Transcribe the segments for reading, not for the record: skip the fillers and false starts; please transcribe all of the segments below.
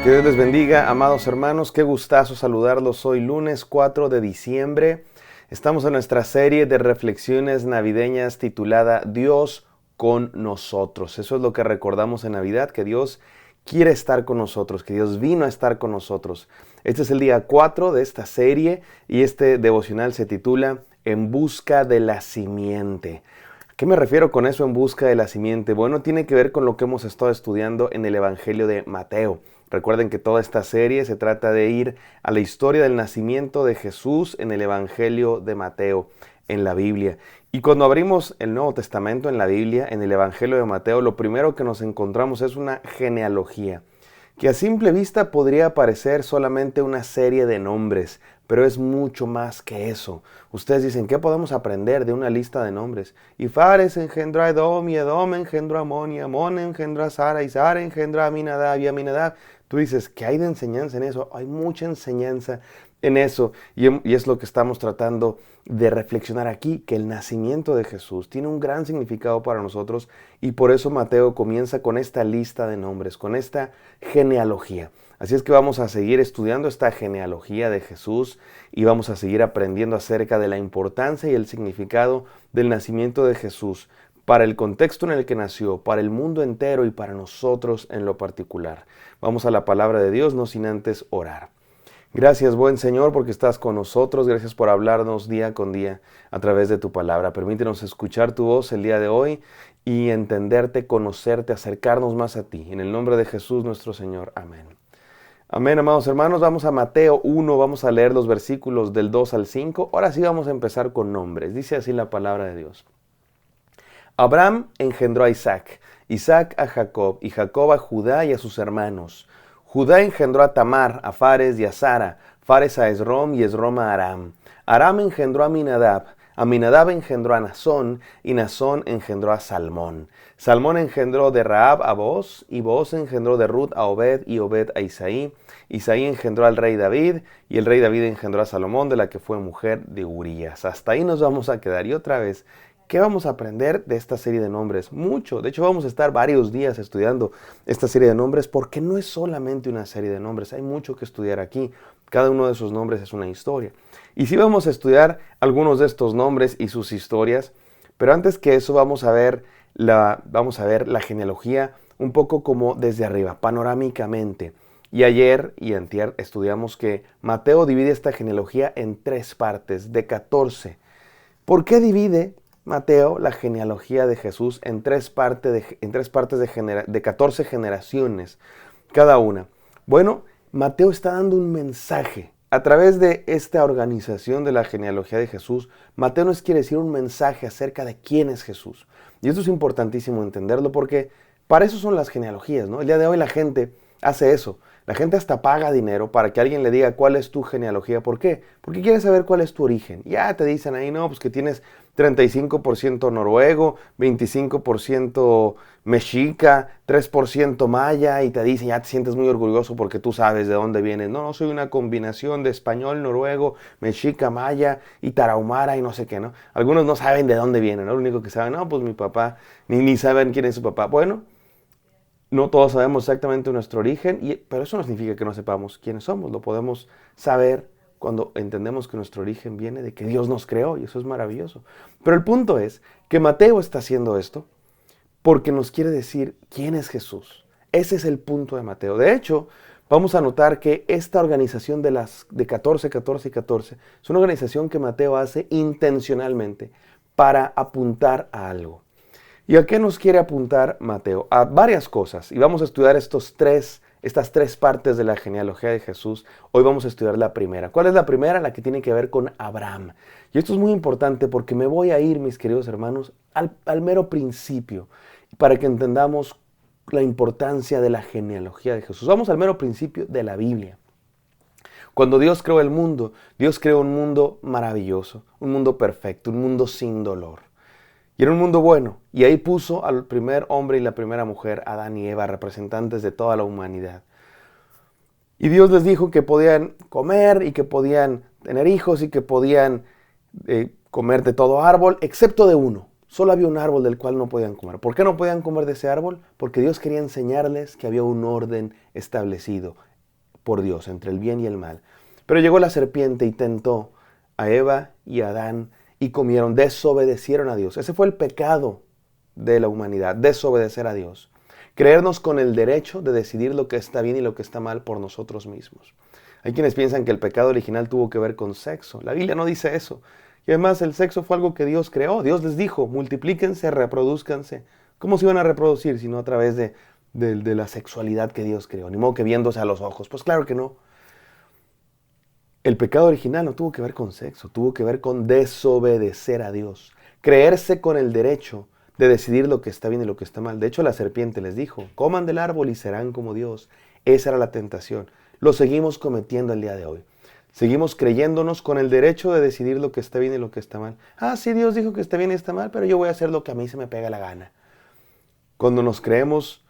Que Dios les bendiga, amados hermanos, qué gustazo saludarlos hoy lunes 4 de diciembre. Estamos en nuestra serie de reflexiones navideñas titulada Dios con nosotros. Eso es lo que recordamos en Navidad, que Dios quiere estar con nosotros, que Dios vino a estar con nosotros. Este es el día 4 de esta serie y este devocional se titula En busca de la simiente. ¿A qué me refiero con eso, en busca de la simiente? Bueno, tiene que ver con lo que hemos estado estudiando en el Evangelio de Mateo. Recuerden que toda esta serie se trata de ir a la historia del nacimiento de Jesús en el Evangelio de Mateo, en la Biblia. Y cuando abrimos el Nuevo Testamento en la Biblia, en el Evangelio de Mateo, lo primero que nos encontramos es una genealogía, que a simple vista podría parecer solamente una serie de nombres, pero es mucho más que eso. Ustedes dicen, ¿qué podemos aprender de una lista de nombres? Y Fares engendró a Edom, y Edom engendró a Amón, y Amón engendró a Sara, y Sara engendró a Aminadab, y Aminadab. Tú dices, ¿qué hay de enseñanza en eso? Hay mucha enseñanza en eso, y es lo que estamos tratando de reflexionar aquí, que el nacimiento de Jesús tiene un gran significado para nosotros, y por eso Mateo comienza con esta lista de nombres, con esta genealogía. Así es que vamos a seguir estudiando esta genealogía de Jesús y vamos a seguir aprendiendo acerca de la importancia y el significado del nacimiento de Jesús para el contexto en el que nació, para el mundo entero y para nosotros en lo particular. Vamos a la palabra de Dios, no sin antes orar. Gracias, buen Señor, porque estás con nosotros. Gracias por hablarnos día con día a través de tu palabra. Permítenos escuchar tu voz el día de hoy y entenderte, conocerte, acercarnos más a ti. En el nombre de Jesús nuestro Señor. Amén. Amén, amados hermanos. Vamos a Mateo 1, vamos a leer los versículos del 2 al 5. Ahora sí vamos a empezar con nombres. Dice así la palabra de Dios. Abraham engendró a Isaac, Isaac a Jacob, y Jacob a Judá y a sus hermanos. Judá engendró a Tamar, a Fares y a Sara, Fares a Esrom y Esrom a Aram. Aram engendró a Aminadab, Aminadab engendró a Nazón, y Nazón engendró a Salmón. Salmón engendró de Rahab a Booz, y Booz engendró de Ruth a Obed, y Obed a Isaí. Isaí engendró al rey David, y el rey David engendró a Salomón, de la que fue mujer de Urías. Hasta ahí nos vamos a quedar. Y otra vez, ¿qué vamos a aprender de esta serie de nombres? Mucho. De hecho, vamos a estar varios días estudiando esta serie de nombres porque no es solamente una serie de nombres. Hay mucho que estudiar aquí. Cada uno de esos nombres es una historia. Y sí vamos a estudiar algunos de estos nombres y sus historias, pero antes que eso vamos a ver la genealogía un poco como desde arriba, panorámicamente. Y ayer y antier estudiamos que Mateo divide esta genealogía en 3 partes de 14. ¿Por qué divide Mateo la genealogía de Jesús en tres partes de 14 generaciones cada una? Bueno, Mateo está dando un mensaje. A través de esta organización de la genealogía de Jesús, Mateo nos quiere decir un mensaje acerca de quién es Jesús. Y esto es importantísimo entenderlo porque para eso son las genealogías, ¿no? El día de hoy la gente hace eso. La gente hasta paga dinero para que alguien le diga cuál es tu genealogía. ¿Por qué? Porque quiere saber cuál es tu origen. Ya te dicen ahí, no, pues que tienes 35% noruego, 25% mexica, 3% maya, y te dicen, ya te sientes muy orgulloso porque tú sabes de dónde vienes. No, soy una combinación de español, noruego, mexica, maya y tarahumara y no sé qué, ¿no? Algunos no saben de dónde vienen, ¿no? Lo único que saben, no, pues mi papá, ni saben quién es su papá. Bueno, no todos sabemos exactamente nuestro origen, pero eso no significa que no sepamos quiénes somos. Lo podemos saber cuando entendemos que nuestro origen viene de que Dios nos creó, y eso es maravilloso. Pero el punto es que Mateo está haciendo esto porque nos quiere decir quién es Jesús. Ese es el punto de Mateo. De hecho, vamos a notar que esta organización de 14, 14 y 14 es una organización que Mateo hace intencionalmente para apuntar a algo. ¿Y a qué nos quiere apuntar Mateo? A varias cosas. Y vamos a estudiar estas tres partes de la genealogía de Jesús. Hoy vamos a estudiar la primera. ¿Cuál es la primera? La que tiene que ver con Abraham. Y esto es muy importante porque me voy a ir, mis queridos hermanos, al mero principio, para que entendamos la importancia de la genealogía de Jesús. Vamos al mero principio de la Biblia. Cuando Dios creó el mundo, Dios creó un mundo maravilloso, un mundo perfecto, un mundo sin dolor. Y era un mundo bueno, y ahí puso al primer hombre y la primera mujer, Adán y Eva, representantes de toda la humanidad. Y Dios les dijo que podían comer y que podían tener hijos y que podían comer de todo árbol, excepto de uno. Solo había un árbol del cual no podían comer. ¿Por qué no podían comer de ese árbol? Porque Dios quería enseñarles que había un orden establecido por Dios, entre el bien y el mal. Pero llegó la serpiente y tentó a Eva y a Adán y comieron, desobedecieron a Dios. Ese fue el pecado de la humanidad, desobedecer a Dios. Creernos con el derecho de decidir lo que está bien y lo que está mal por nosotros mismos. Hay quienes piensan que el pecado original tuvo que ver con sexo. La Biblia no dice eso. Y además el sexo fue algo que Dios creó. Dios les dijo, multiplíquense, reproduzcanse. ¿Cómo se iban a reproducir sino a través de la sexualidad que Dios creó? Ni modo que viéndose a los ojos. Pues claro que no. El pecado original no tuvo que ver con sexo, tuvo que ver con desobedecer a Dios. Creerse con el derecho de decidir lo que está bien y lo que está mal. De hecho, la serpiente les dijo, coman del árbol y serán como Dios. Esa era la tentación. Lo seguimos cometiendo el día de hoy. Seguimos creyéndonos con el derecho de decidir lo que está bien y lo que está mal. Ah, sí, Dios dijo que está bien y está mal, pero yo voy a hacer lo que a mí se me pega la gana. Cuando nos creemos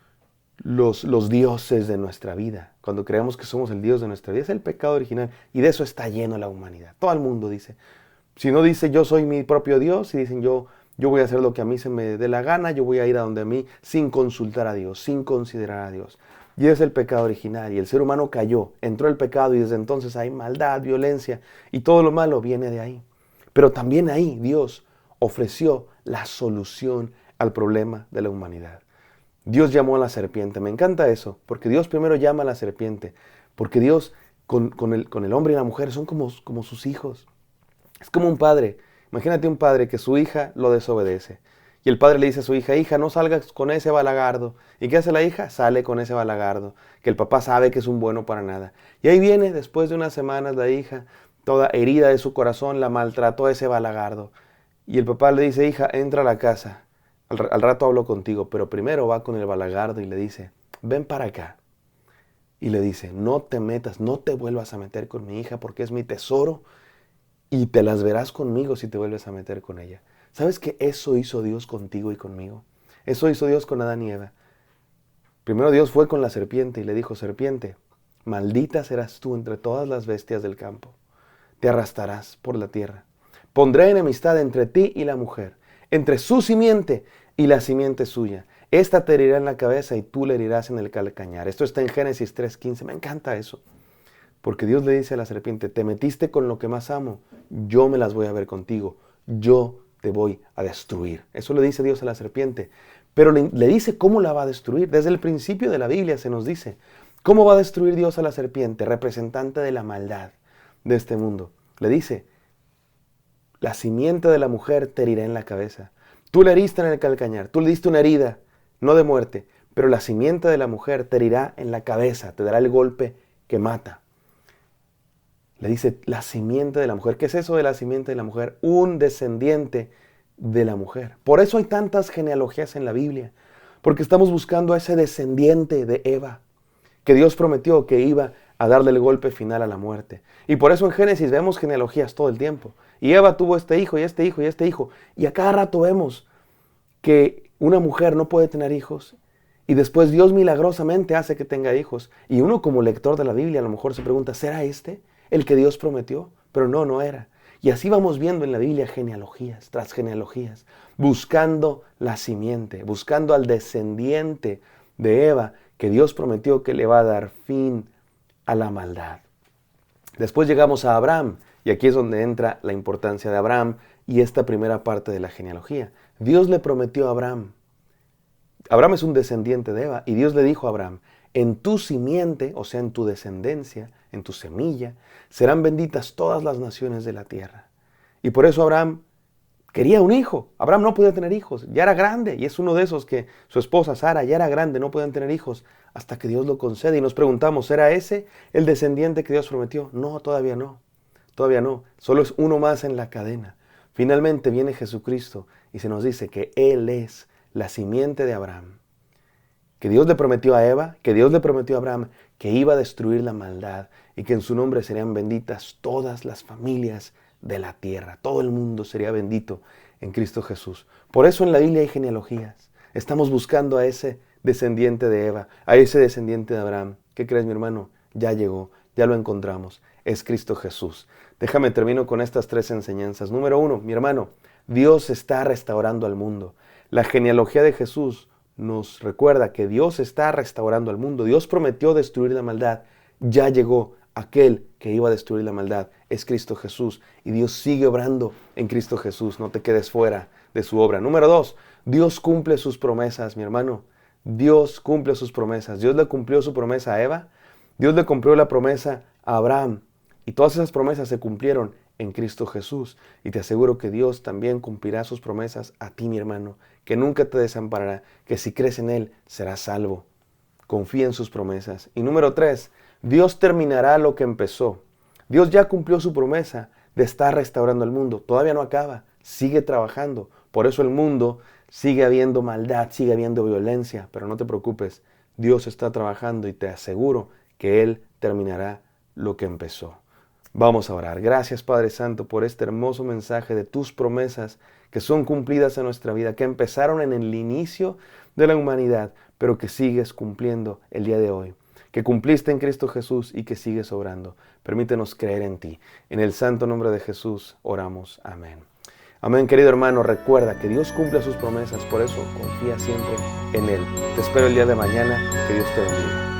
los dioses de nuestra vida, cuando creemos que somos el Dios de nuestra vida, es el pecado original. Y de eso está lleno la humanidad. Todo el mundo dice. Si no dice yo soy mi propio Dios, si dicen yo voy a hacer lo que a mí se me dé la gana, yo voy a ir a donde a mí sin consultar a Dios, sin considerar a Dios. Y es el pecado original. Y el ser humano cayó, entró el pecado y desde entonces hay maldad, violencia y todo lo malo viene de ahí. Pero también ahí Dios ofreció la solución al problema de la humanidad. Dios llamó a la serpiente. Me encanta eso, porque Dios primero llama a la serpiente, porque Dios con el hombre y la mujer son como sus hijos. Es como un padre. Imagínate un padre que su hija lo desobedece. Y el padre le dice a su hija, hija, no salgas con ese balagardo. ¿Y qué hace la hija? Sale con ese balagardo, que el papá sabe que es un bueno para nada. Y ahí viene, después de unas semanas, la hija, toda herida de su corazón, la maltrató ese balagardo. Y el papá le dice, hija, entra a la casa. Al rato hablo contigo, pero primero va con el balagardo y le dice, ven para acá. Y le dice, no te metas, no te vuelvas a meter con mi hija porque es mi tesoro y te las verás conmigo si te vuelves a meter con ella. ¿Sabes que eso hizo Dios contigo y conmigo? Eso hizo Dios con Adán y Eva. Primero Dios fue con la serpiente y le dijo, serpiente, maldita serás tú entre todas las bestias del campo. Te arrastrarás por la tierra. Pondré enemistad entre ti y la mujer, entre su simiente y la simiente suya. Esta te herirá en la cabeza y tú le herirás en el calcañar. Esto está en Génesis 3:15. Me encanta eso. Porque Dios le dice a la serpiente, te metiste con lo que más amo, yo me las voy a ver contigo, yo te voy a destruir. Eso le dice Dios a la serpiente. Pero le dice cómo la va a destruir. Desde el principio de la Biblia se nos dice, ¿cómo va a destruir Dios a la serpiente, representante de la maldad de este mundo? Le dice, la simiente de la mujer te herirá en la cabeza. Tú le heriste en el calcañar, tú le diste una herida, no de muerte, pero la simiente de la mujer te herirá en la cabeza, te dará el golpe que mata. Le dice la simiente de la mujer. ¿Qué es eso de la simiente de la mujer? Un descendiente de la mujer. Por eso hay tantas genealogías en la Biblia, porque estamos buscando a ese descendiente de Eva, que Dios prometió que iba a darle el golpe final a la muerte. Y por eso en Génesis vemos genealogías todo el tiempo. Y Eva tuvo este hijo y este hijo y este hijo. Y a cada rato vemos que una mujer no puede tener hijos y después Dios milagrosamente hace que tenga hijos. Y uno como lector de la Biblia a lo mejor se pregunta, ¿será este el que Dios prometió? Pero no era. Y así vamos viendo en la Biblia genealogías tras genealogías, buscando la simiente, buscando al descendiente de Eva que Dios prometió que le va a dar fin a la maldad. Después llegamos a Abraham, y aquí es donde entra la importancia de Abraham y esta primera parte de la genealogía. Dios le prometió a Abraham. Abraham es un descendiente de Eva, y Dios le dijo a Abraham, en tu simiente, o sea, en tu descendencia, en tu semilla, serán benditas todas las naciones de la tierra. Y por eso Abraham quería un hijo. Abraham no podía tener hijos, ya era grande, y es uno de esos que su esposa Sara ya era grande, no podían tener hijos, hasta que Dios lo concede. Y nos preguntamos, ¿será ese el descendiente que Dios prometió? No, todavía no, solo es uno más en la cadena. Finalmente viene Jesucristo y se nos dice que Él es la simiente de Abraham. Que Dios le prometió a Eva, que Dios le prometió a Abraham que iba a destruir la maldad y que en su nombre serían benditas todas las familias de la tierra. Todo el mundo sería bendito en Cristo Jesús. Por eso en la Biblia hay genealogías. Estamos buscando a ese descendiente de Eva, a ese descendiente de Abraham. ¿Qué crees, mi hermano? Ya llegó, ya lo encontramos. Es Cristo Jesús. Déjame termino con estas 3 enseñanzas. Número 1, mi hermano, Dios está restaurando al mundo. La genealogía de Jesús nos recuerda que Dios está restaurando al mundo. Dios prometió destruir la maldad Ya llegó aquel que iba a destruir la maldad. Es Cristo Jesús. Y Dios sigue obrando en Cristo Jesús. No te quedes fuera de su obra. Número 2, Dios cumple sus promesas, mi hermano. Dios cumple sus promesas. Dios le cumplió su promesa a Eva. Dios le cumplió la promesa a Abraham. Y todas esas promesas se cumplieron en Cristo Jesús. Y te aseguro que Dios también cumplirá sus promesas a ti, mi hermano. Que nunca te desamparará. Que si crees en Él, serás salvo. Confía en sus promesas. Y número 3, Dios terminará lo que empezó. Dios ya cumplió su promesa de estar restaurando el mundo. Todavía no acaba. Sigue trabajando. Por eso el mundo sigue habiendo maldad, sigue habiendo violencia. Pero no te preocupes. Dios está trabajando y te aseguro que Él terminará lo que empezó. Vamos a orar. Gracias, Padre Santo, por este hermoso mensaje de tus promesas que son cumplidas en nuestra vida, que empezaron en el inicio de la humanidad, pero que sigues cumpliendo el día de hoy, que cumpliste en Cristo Jesús y que sigues obrando. Permítenos creer en ti. En el santo nombre de Jesús oramos. Amén. Amén, querido hermano. Recuerda que Dios cumple sus promesas, por eso confía siempre en Él. Te espero el día de mañana. Que Dios te bendiga.